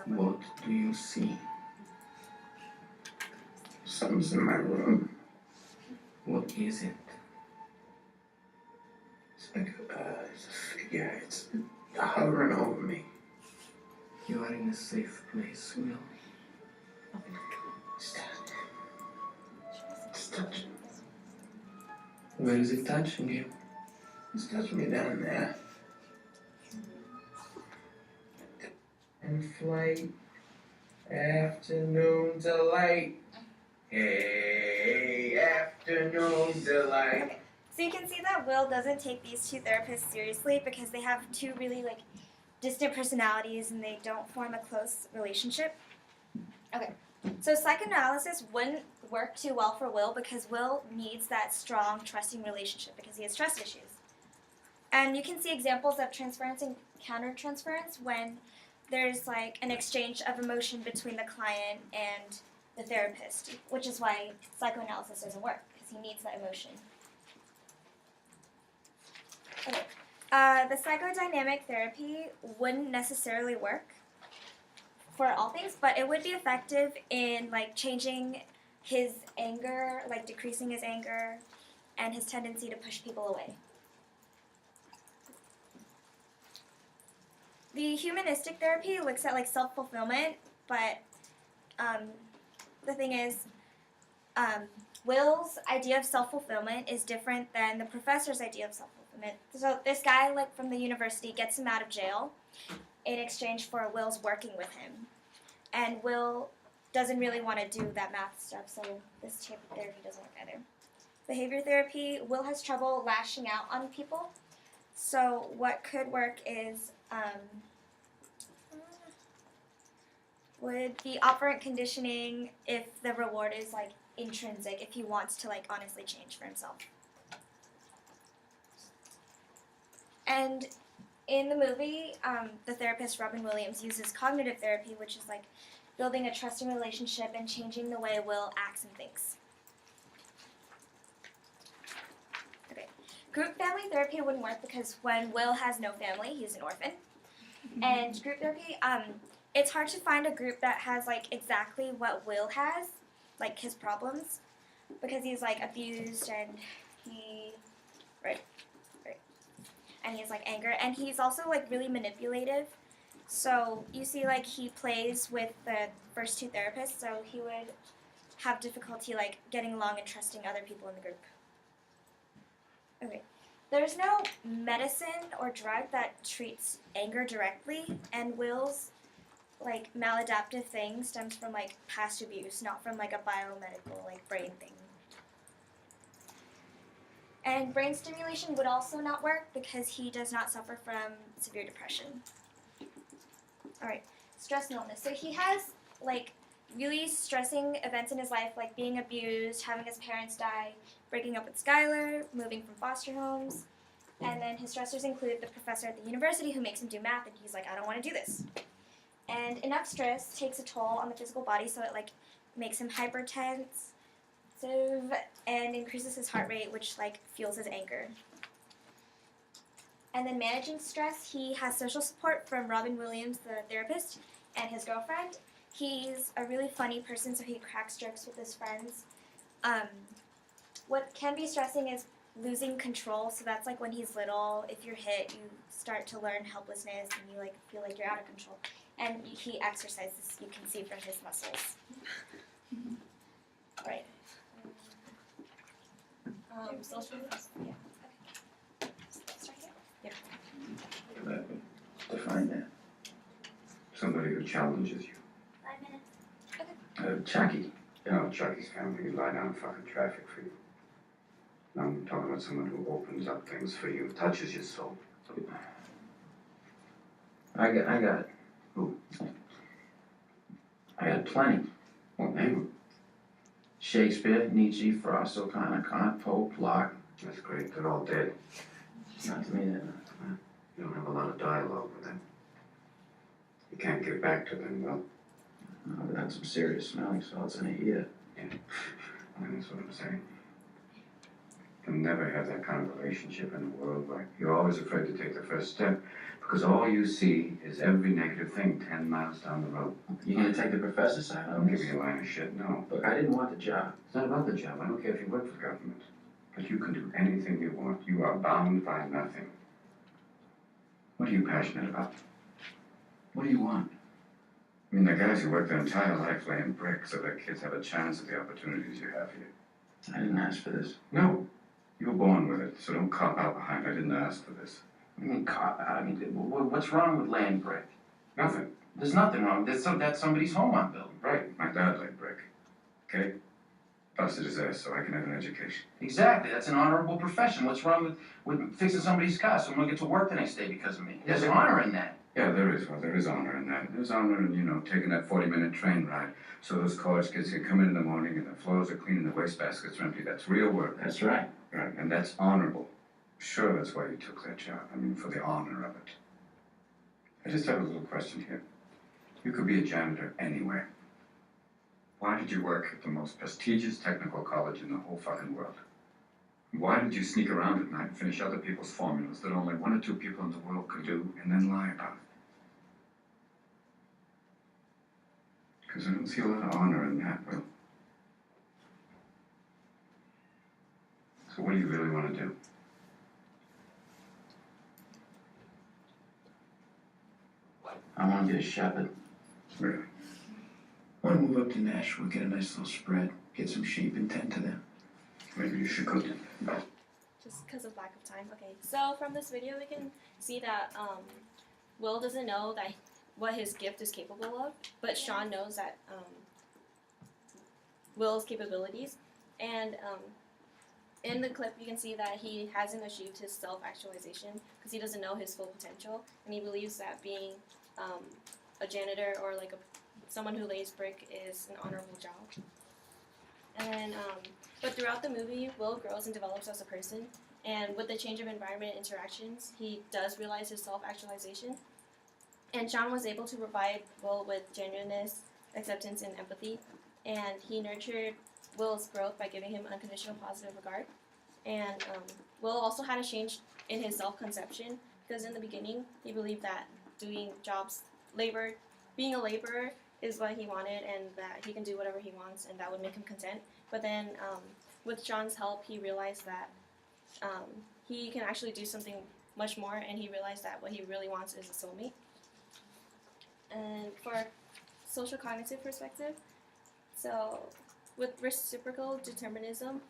someone. What do you see? Something's in my room. What is it? It's like it's a figure. It's hovering over me. You are in a safe place, Will. It's touching. Where is it touching you? It's touching me down there. In flight, afternoon delight. Hey, afternoon delight. Okay. So you can see that Will doesn't take these two therapists seriously because they have two really distant personalities and they don't form a close relationship. Okay. So psychoanalysis wouldn't work too well for Will because Will needs that strong, trusting relationship because he has trust issues. And you can see examples of transference and countertransference when there's an exchange of emotion between the client and the therapist, which is why psychoanalysis doesn't work because he needs that emotion. Okay. The psychodynamic therapy wouldn't necessarily work for all things, but it would be effective in changing his anger, decreasing his anger, and his tendency to push people away. The humanistic therapy looks at self-fulfillment, but the thing is, Will's idea of self-fulfillment is different than the professor's idea of self-fulfillment. So this guy from the university gets him out of jail in exchange for Will's working with him. And Will doesn't really want to do that math stuff, so this type of therapy doesn't work either. Behavior therapy, Will has trouble lashing out on people. So what could work is would be operant conditioning if the reward is intrinsic, if he wants to honestly change for himself. And in the movie, the therapist Robin Williams uses cognitive therapy, which is building a trusting relationship and changing the way Will acts and thinks. Okay. Group family therapy wouldn't work because when Will has no family, he's an orphan. And group therapy, it's hard to find a group that has exactly what Will has, his problems, because he's abused and he, and he has anger, and he's also really manipulative. So you see he plays with the first two therapists, so he would have difficulty getting along and trusting other people in the group. Okay. There's no medicine or drug that treats anger directly, and Will's maladaptive thing stems from past abuse, not from a biomedical brain thing. And brain stimulation would also not work because he does not suffer from severe depression. Alright, stress and illness. So he has really stressing events in his life, like being abused, having his parents die, breaking up with Skylar, moving from foster homes, and then his stressors include the professor at the university who makes him do math, and he's like, I don't want to do this. And enough stress takes a toll on the physical body, so it makes him hypertensive and increases his heart rate, which fuels his anger. And then managing stress, he has social support from Robin Williams, the therapist, and his girlfriend. He's a really funny person, so he cracks jokes with his friends. What can be stressing is losing control, so that's when he's little, if you're hit, you start to learn helplessness and you feel like you're out of control. And he exercises, you can see from his muscles. Right. Social. Yeah. Okay. Start here? Yeah. Define that. Somebody who challenges you. 5 minutes. Chucky. You know, Chucky's family would lie down in fucking traffic for you. I'm talking about someone who opens up things for you, touches your soul. I got who? I got plenty. What name them? Shakespeare, Nietzsche, Frost, O'Connor, Kant, Pope, Locke. That's great. They're all dead. Not to me, then. You don't have a lot of dialogue with them. You can't get back to them, well. I've had some serious smelling salts in a year. Yeah, that's what I'm saying. You'll never have that kind of relationship in the world. You're always afraid to take the first step Because all you see is every negative thing 10 miles down the road. You gonna take the professor's side I on don't this? give you a line of shit, no. Look, I didn't want the job. It's not about the job. I don't care if you work for the government. But you can do anything you want. You are bound by nothing. What are you passionate about? What do you want? I mean, the guys who work their entire life laying bricks so their kids have a chance at the opportunities you have here. I didn't ask for this. No. You were born with it, so don't cop out behind, I didn't ask for this. What do you mean cop out? I mean, what's wrong with laying brick? Nothing. There's nothing wrong. That's somebody's home I'm building. Right, my dad laid brick. Okay? Busted his ass so I can have an education. Exactly. That's an honorable profession. What's wrong with fixing somebody's car so I'm gonna get to work the next day because of me? There's honor in that. Yeah, there is. Well, there is honor in that. There's honor in, taking that 40-minute train ride so those college kids can come in the morning and the floors are clean and the wastebaskets are empty. That's real work. That's right. Right, and that's honorable. Sure, that's why you took that job. I mean, for the honor of it. I just have a little question here. You could be a janitor anywhere. Why did you work at the most prestigious technical college in the whole fucking world? Why did you sneak around at night and finish other people's formulas that only 1 or 2 people in the world could do and then lie about it? Because I don't see a lot of honor in that, Will. So what do you really want to do? I want to get a shepherd. Really? I want to move up to Nashville, get a nice little spread, get some sheep and tend to them. Maybe you should go to... Just because of lack of time. Okay, so from this video we can see that Will doesn't know that what his gift is capable of, but Sean knows that Will's capabilities. And in the clip you can see that he hasn't achieved his self-actualization because he doesn't know his full potential, and he believes that being a janitor or like someone who lays brick is an honorable job. And then, but throughout the movie, Will grows and develops as a person, and with the change of environment and interactions, he does realize his self-actualization. And Sean was able to provide Will with genuineness, acceptance, and empathy, and he nurtured Will's growth by giving him unconditional positive regard. And Will also had a change in his self-conception, because in the beginning, he believed that doing jobs, being a laborer is what he wanted, and that he can do whatever he wants, and that would make him content. But then, with Sean's help, he realized that he can actually do something much more, and he realized that what he really wants is a soulmate. And for social cognitive perspective, so with reciprocal determinism,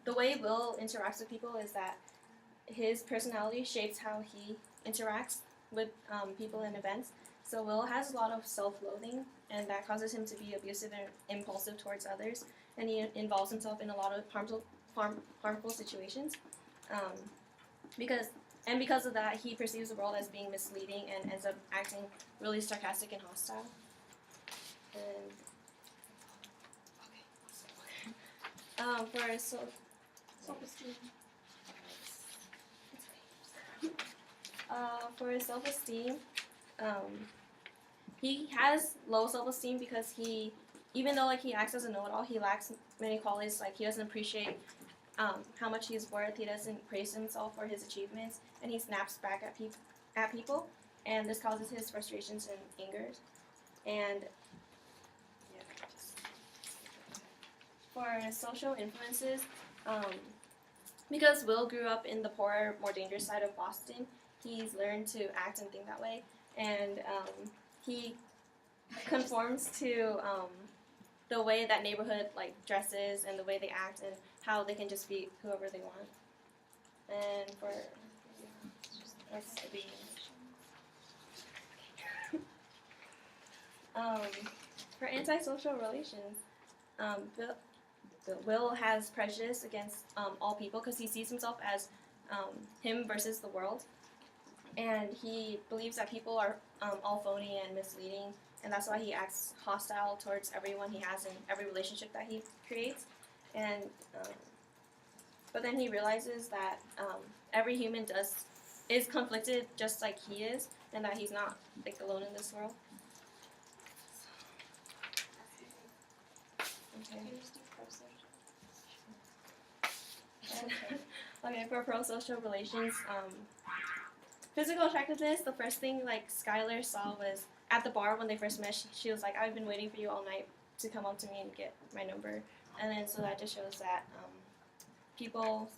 the way Will interacts with people is that his personality shapes how he interacts with people and events. So Will has a lot of self-loathing, and that causes him to be abusive and impulsive towards others, and he involves himself in a lot of harmful situations. Because of that, he perceives the world as being misleading and ends up acting really sarcastic and hostile. And for self-esteem. For his self-esteem, he has low self-esteem because even though he acts as a know-it-all, he lacks many qualities. Like, he doesn't appreciate how much he's worth. He doesn't praise himself for his achievements, and he snaps back at people, and this causes his frustrations and angers. And for social influences, because Will grew up in the poorer, more dangerous side of Boston, he's learned to act and think that way, and he conforms to the way that neighborhood dresses and the way they act and how they can just be whoever they want. And for for antisocial relations, Will has prejudice against all people because he sees himself as him versus the world, and he believes that people are all phony and misleading, and that's why he acts hostile towards everyone he has in every relationship that he creates. And but then he realizes that every human is conflicted just like he is, and that he's not alone in this world. Okay. Okay, for pro-social relations, physical attractiveness, the first thing like Skylar saw was at the bar when they first met, she was like, I've been waiting for you all night to come up to me and get my number. And then so that just shows that people